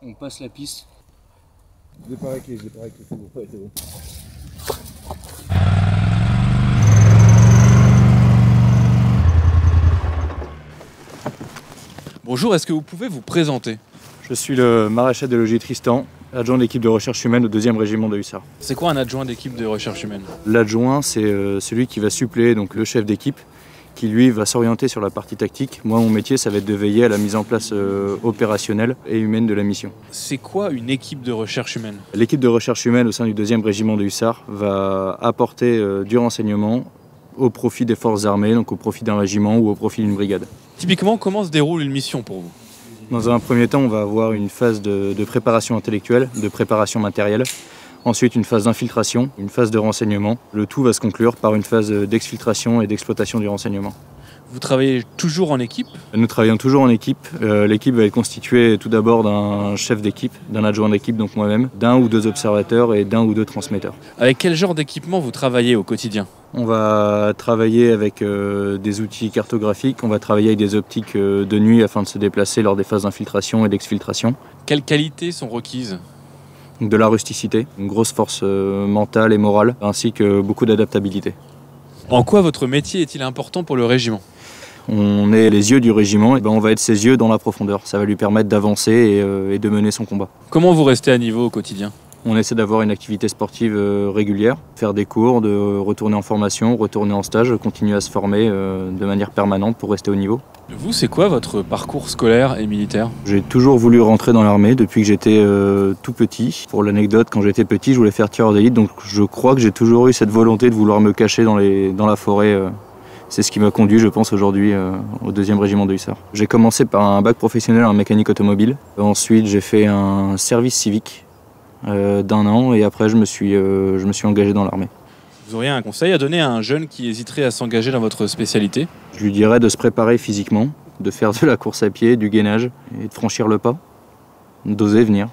On passe la piste. Départ avec les, c'est bon. Ouais, c'est bon. Bonjour, est-ce que vous pouvez vous présenter? Je suis le maréchal des logis Tristan, adjoint de l'équipe de recherche humaine au 2e régiment de hussards. C'est quoi un adjoint d'équipe de recherche humaine? L'adjoint, c'est celui qui va suppléer donc, le chef d'équipe, qui lui va s'orienter sur la partie tactique. Moi, mon métier, ça va être de veiller à la mise en place opérationnelle et humaine de la mission. C'est quoi une équipe de recherche humaine? L'équipe de recherche humaine au sein du 2e régiment de hussards va apporter du renseignement au profit des forces armées, donc au profit d'un régiment ou au profit d'une brigade. Typiquement, comment se déroule une mission pour vous? Dans un premier temps, on va avoir une phase de préparation intellectuelle, de préparation matérielle. Ensuite, une phase d'infiltration, une phase de renseignement. Le tout va se conclure par une phase d'exfiltration et d'exploitation du renseignement. Vous travaillez toujours en équipe? Nous travaillons toujours en équipe. L'équipe va être constituée tout d'abord d'un chef d'équipe, d'un adjoint d'équipe, donc moi-même, d'un ou deux observateurs et d'un ou deux transmetteurs. Avec quel genre d'équipement vous travaillez au quotidien? On va travailler avec des outils cartographiques, on va travailler avec des optiques de nuit afin de se déplacer lors des phases d'infiltration et d'exfiltration. Quelles qualités sont requises? De la rusticité, une grosse force mentale et morale, ainsi que beaucoup d'adaptabilité. En quoi votre métier est-il important pour le régiment? On est les yeux du régiment, et on va être ses yeux dans la profondeur. Ça va lui permettre d'avancer et de mener son combat. Comment vous restez à niveau au quotidien? On essaie d'avoir une activité sportive régulière, faire des cours, de retourner en formation, retourner en stage, continuer à se former de manière permanente pour rester au niveau. Vous, c'est quoi votre parcours scolaire et militaire? J'ai toujours voulu rentrer dans l'armée depuis que j'étais tout petit. Pour l'anecdote, quand j'étais petit, je voulais faire tireur d'élite, donc je crois que j'ai toujours eu cette volonté de vouloir me cacher dans la forêt. C'est ce qui m'a conduit, je pense, aujourd'hui au 2e régiment de hussards. J'ai commencé par un bac professionnel en mécanique automobile. Ensuite, j'ai fait un service civique d'1 an et après je me suis engagé dans l'armée. Vous auriez un conseil à donner à un jeune qui hésiterait à s'engager dans votre spécialité? Je lui dirais de se préparer physiquement, de faire de la course à pied, du gainage et de franchir le pas, d'oser venir.